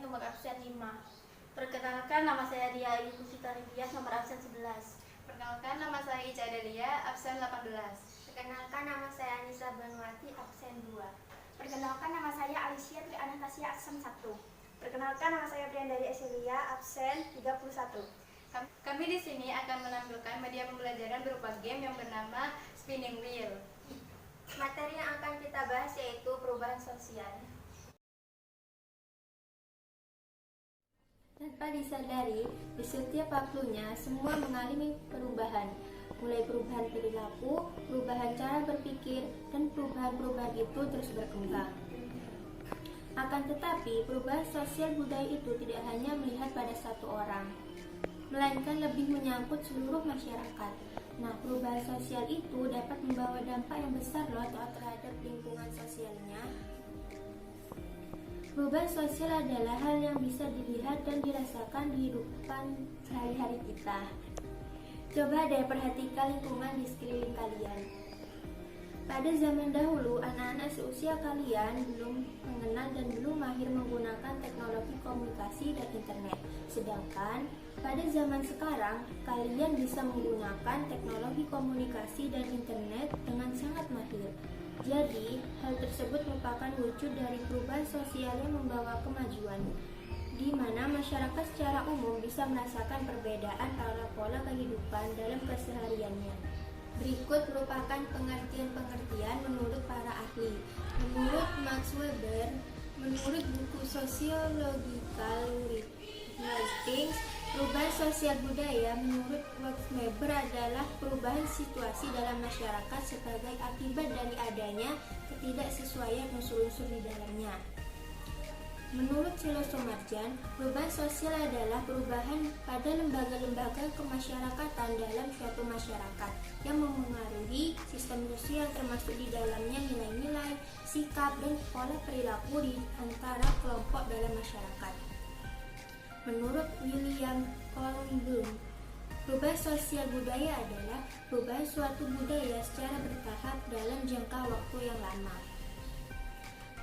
nomor absen 5. Perkenalkan, nama saya Ria Ibu Sitari Dias, nomor absen 11. Perkenalkan, nama saya Ica Delia, absen 18. Perkenalkan, nama saya Anissa Banuati, absen 2. Perkenalkan, nama saya Alicia Tri Anastasia, absen 1. Perkenalkan, nama saya Briandari Eselia, absen 31. Kami di sini akan menampilkan media pembelajaran berupa game yang bernama Spinning Wheel. Materi yang akan kita bahas yaitu perubahan sosial. Tanpa disadari, di setiap waktunya semua mengalami perubahan, mulai perubahan perilaku, perubahan cara berpikir, dan perubahan-perubahan itu terus berkembang. Akan tetapi, perubahan sosial budaya itu tidak hanya melihat pada satu orang, melainkan lebih menyangkut seluruh masyarakat. Nah, perubahan sosial itu dapat membawa dampak yang besar loh terhadap lingkungan sosialnya. Perubahan sosial adalah hal yang bisa dilihat dan dirasakan di kehidupan sehari-hari kita. Coba deh perhatikan lingkungan di sekeliling kalian. Pada zaman dahulu, anak-anak seusia kalian belum mengenal dan belum mahir menggunakan teknologi komunikasi dan internet. Sedangkan pada zaman sekarang, kalian bisa menggunakan teknologi komunikasi dan internet dengan sangat mahir. Jadi, hal tersebut merupakan wujud dari perubahan sosial yang membawa kemajuan, di mana masyarakat secara umum bisa merasakan perbedaan pola kehidupan dalam kesehariannya. Berikut merupakan pengertian-pengertian menurut para ahli. Menurut Max Weber, menurut buku Sociological Writings, perubahan sosial budaya menurut Max Weber adalah perubahan situasi dalam masyarakat sebagai akibat dari adanya ketidaksesuaian unsur-unsur di dalamnya. Menurut Silo Somarjan, perubahan sosial adalah perubahan pada lembaga-lembaga kemasyarakatan dalam suatu masyarakat yang memengaruhi sistem sosial termasuk di dalamnya nilai-nilai, sikap, dan pola perilaku di antara kelompok dalam masyarakat. Menurut William Colburn, perubahan sosial budaya adalah perubahan suatu budaya secara bertahap dalam jangka waktu yang lama.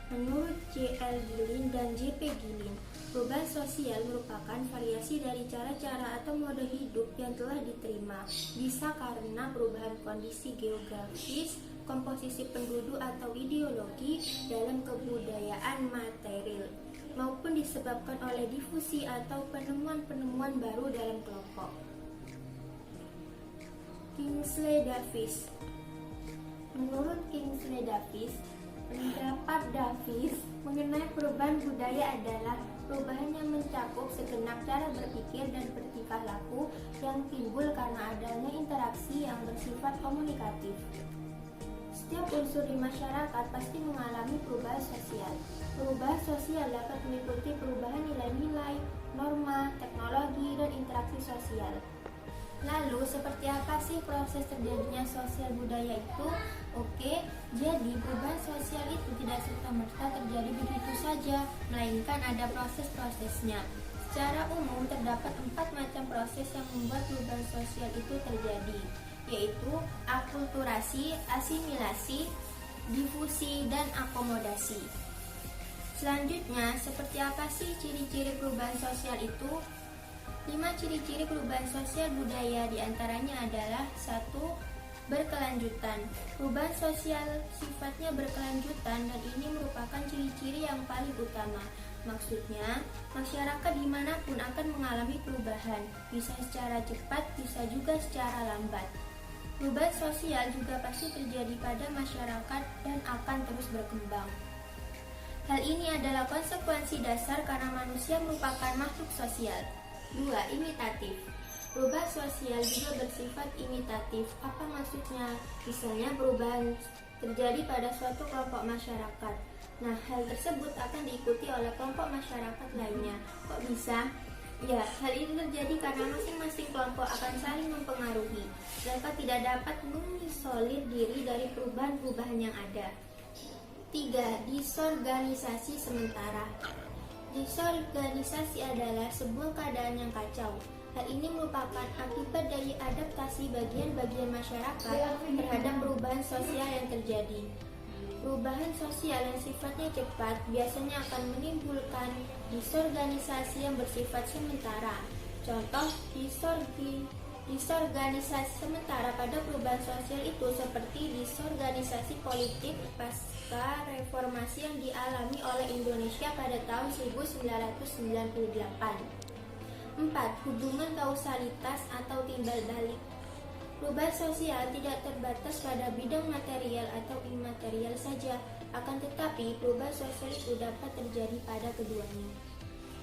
Menurut J.L. Gilin dan J.P. Gilin, perubahan sosial merupakan variasi dari cara-cara atau mode hidup yang telah diterima, bisa karena perubahan kondisi geografis, komposisi penduduk atau ideologi dalam kebudayaan material, maupun disebabkan oleh difusi atau penemuan-penemuan baru dalam kelompok. Kingsley Davis. Menurut Kingsley Davis, pendapat Davis mengenai perubahan budaya adalah perubahan yang mencakup segenap cara berpikir dan bertingkah laku yang timbul karena adanya interaksi yang bersifat komunikatif. Setiap unsur di masyarakat pasti mengalami perubahan sosial. Perubahan sosial dapat meliputi perubahan nilai-nilai, norma, teknologi, dan interaksi sosial. Lalu, seperti apa sih proses terjadinya sosial budaya itu? Oke, jadi perubahan sosial itu tidak serta-merta terjadi begitu saja, melainkan ada proses-prosesnya. Secara umum, terdapat 4 macam proses yang membuat perubahan sosial itu terjadi, yaitu akulturasi, asimilasi, difusi, dan akomodasi. Selanjutnya, seperti apa sih ciri-ciri perubahan sosial itu? 5 ciri-ciri perubahan sosial budaya diantaranya adalah 1. Berkelanjutan. Perubahan sosial sifatnya berkelanjutan dan ini merupakan ciri-ciri yang paling utama. Maksudnya, masyarakat dimanapun akan mengalami perubahan, bisa secara cepat, bisa juga secara lambat. Perubahan sosial juga pasti terjadi pada masyarakat dan akan terus berkembang. Hal ini adalah konsekuensi dasar karena manusia merupakan makhluk sosial. 2. Imitatif. Perubahan sosial juga bersifat imitatif. Apa maksudnya? Misalnya perubahan terjadi pada suatu kelompok masyarakat. Nah, hal tersebut akan diikuti oleh kelompok masyarakat lainnya. Kok bisa? Ya, hal ini terjadi karena masing-masing kelompok akan saling mempengaruhi. Mereka tidak dapat mengisolir diri dari perubahan-perubahan yang ada. 3. Disorganisasi sementara. Disorganisasi adalah sebuah keadaan yang kacau. Hal ini merupakan akibat dari adaptasi bagian-bagian masyarakat terhadap perubahan sosial yang terjadi. Perubahan sosial yang sifatnya cepat biasanya akan menimbulkan disorganisasi yang bersifat sementara. Contoh disorganisasi sementara pada perubahan sosial itu seperti disorganisasi politik pasca reformasi yang dialami oleh Indonesia pada tahun 1998. 4. Hubungan kausalitas atau timbal balik. Perubahan sosial tidak terbatas pada bidang material atau imaterial saja, akan tetapi perubahan sosial itu dapat terjadi pada keduanya.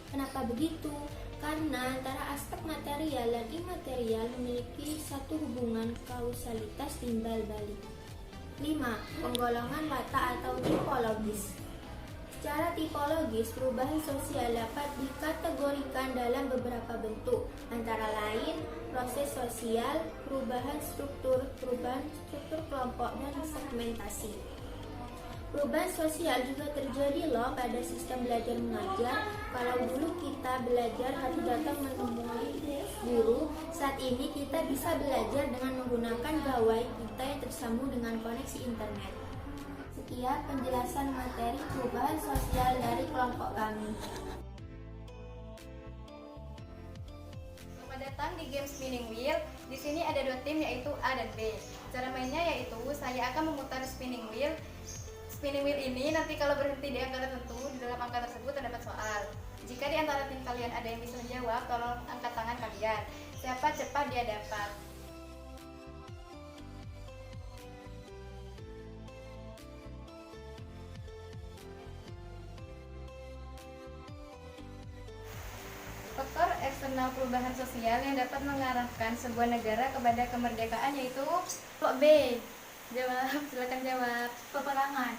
Kenapa begitu? Karena antara aspek material dan imaterial memiliki satu hubungan kausalitas timbal balik. 5. Penggolongan watak atau tipologis. Secara tipologis, perubahan sosial dapat dikategorikan dalam beberapa bentuk, antara lain proses sosial, perubahan struktur kelompok, dan segmentasi. Perubahan sosial juga terjadi loh pada sistem belajar mengajar. Kalau dulu kita belajar harus datang menemui guru, saat ini kita bisa belajar dengan menggunakan gawai kita yang tersambung dengan koneksi internet. Sekian penjelasan materi perubahan sosial dari kelompok kami. Selamat datang di game Spinning Wheel. Di sini ada dua tim, yaitu A dan B. Cara mainnya yaitu saya akan memutar spinning wheel. Spinning wheel ini nanti kalau berhenti di angka tertentu, di dalam angka tersebut terdapat soal. Jika di antara tim kalian ada yang bisa menjawab, tolong angkat tangan kalian. Siapa cepat dia dapat. Faktor eksternal perubahan sosial yang dapat mengarahkan sebuah negara kepada kemerdekaan yaitu kelompok B. Jawab, silakan jawab. Peperangan.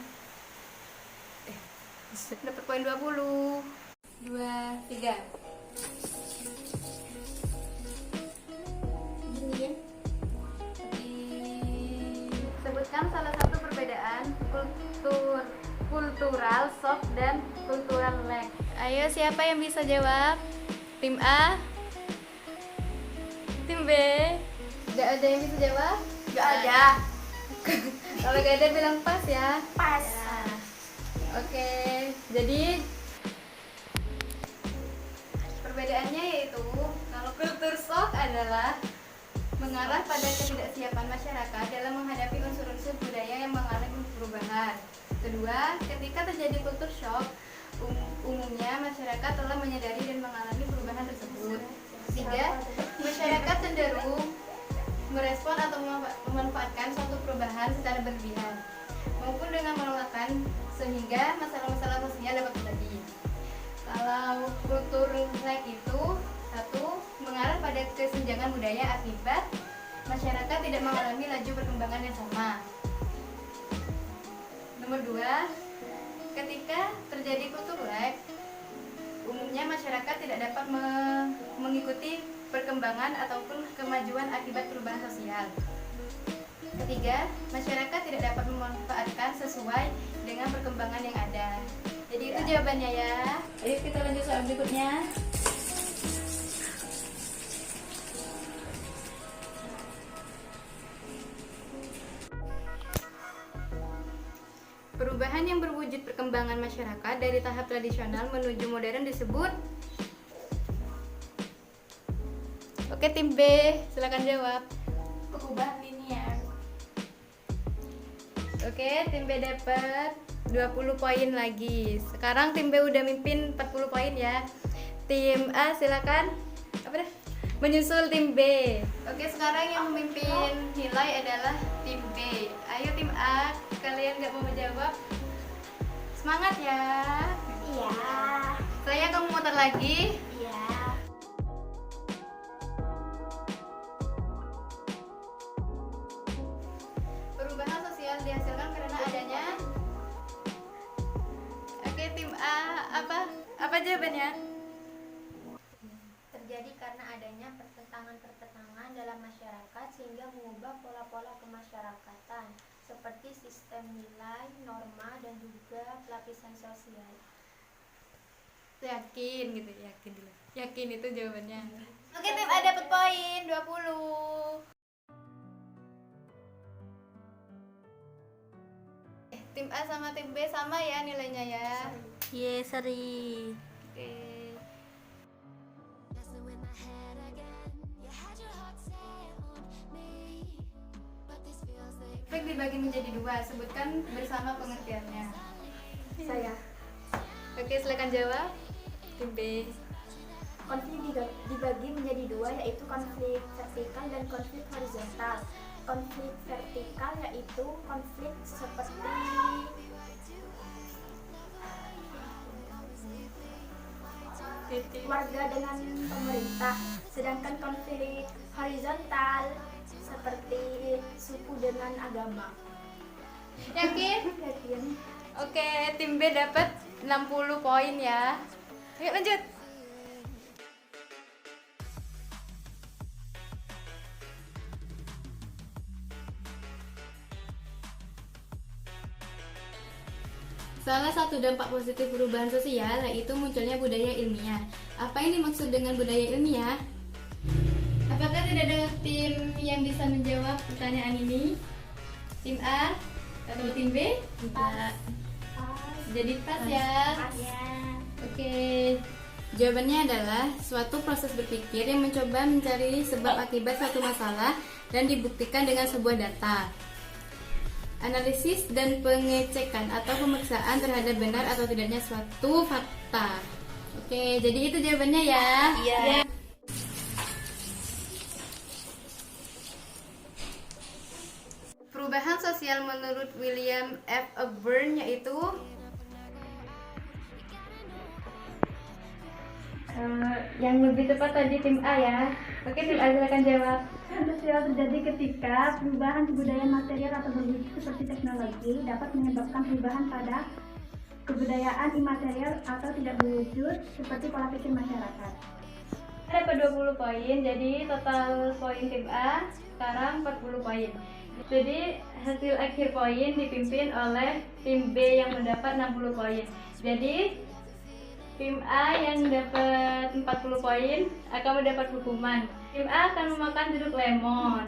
Dapat poin 20. 2, 3. Sebutkan salah satu perbedaan kultural soft dan kultural lag. Ayo, siapa yang bisa jawab? Tim A? Tim B? Gak ada yang bisa jawab? Gak ada. Kalau gak ada bilang pas ya. Pas. Ya. Oke, jadi perbedaannya yaitu kalau kultur shock adalah mengarah pada ketidaksiapan masyarakat dalam menghadapi unsur-unsur budaya yang mengalami perubahan. Kedua, ketika terjadi kultur shock, umumnya masyarakat telah menyadari dan mengalami perubahan tersebut. Tiga, masyarakat cenderung merespon atau memanfaatkan suatu perubahan secara berlebihan maupun dengan menolakkan, sehingga masalah-masalah sosial dapat terjadi. Kalau kultur lag itu satu, mengarah pada kesenjangan budaya akibat masyarakat tidak mengalami laju perkembangan yang sama. Nomor dua, ketika terjadi kultur lag, umumnya masyarakat tidak dapat mengikuti perkembangan ataupun kemajuan akibat perubahan sosial. Ketiga, masyarakat tidak dapat memanfaatkan sesuai dengan perkembangan yang ada. Jadi itu jawabannya ya. Ayo kita lanjut soal berikutnya. Perubahan yang berwujud perkembangan masyarakat dari tahap tradisional menuju modern disebut. Oke, tim B, silakan jawab. Perubahan linear. Oke, tim B dapat 20 poin lagi. Sekarang tim B udah mimpin 40 poin ya. Tim A silakan menyusul tim B. Oke, sekarang yang memimpin nilai adalah tim B. Ayo tim A, kalian nggak mau menjawab? Semangat ya. Iya. Saya akan memutar lagi. Iya. Perubahan sosial dihasilkan karena adanya. Oke, tim A, apa jawabannya? Terjadi karena adanya pertentangan-pertentangan dalam masyarakat sehingga mengubah pola-pola kemasyarakatan seperti sistem nilai, norma, dan juga pelapisan sosial. Yakin gitu, yakin dulu. Yakin itu jawabannya. Oke, tim A dapat poin 20. tim A sama tim B sama ya nilainya ya. Ye, seri. Oke. Konflik dibagi menjadi dua, sebutkan bersama pengertiannya. Saya. Oke, silakan jawab. Tim B. Konflik dibagi menjadi dua, yaitu konflik vertikal dan konflik horizontal. Konflik vertikal yaitu konflik seperti warga dengan pemerintah, sedangkan konflik horizontal seperti suku dengan agama. Yakin? Yakin? Oke, tim B dapat 60 poin ya. Ayo lanjut. Salah satu dampak positif perubahan sosial yaitu munculnya budaya ilmiah. Apa yang dimaksud dengan budaya ilmiah? Apakah tidak ada tim yang bisa menjawab pertanyaan ini? Tim A atau tim B? Tidak. Jadi pas ya. Oke. Jawabannya adalah suatu proses berpikir yang mencoba mencari sebab akibat suatu masalah dan dibuktikan dengan sebuah data. Analisis dan pengecekan atau pemeriksaan terhadap benar atau tidaknya suatu fakta. Oke, jadi itu jawabannya ya. Iya. Perubahan sosial menurut William F. Burn yaitu Yang lebih tepat tadi tim A ya. Oke, tim A silakan jawab. Sosial terjadi ketika perubahan kebudayaan material atau berwujud seperti teknologi dapat menyebabkan perubahan pada kebudayaan imaterial atau tidak berwujud seperti pola pikir masyarakat. Dapat 20 poin, jadi total poin tim A sekarang 40 poin. Jadi hasil akhir poin dipimpin oleh tim B yang mendapat 60 poin. Jadi tim A yang dapat 40 poin akan mendapat hukuman. Tim A akan memakan jeruk lemon.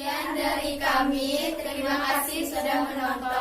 sekian dari kami. Terima kasih sudah menonton.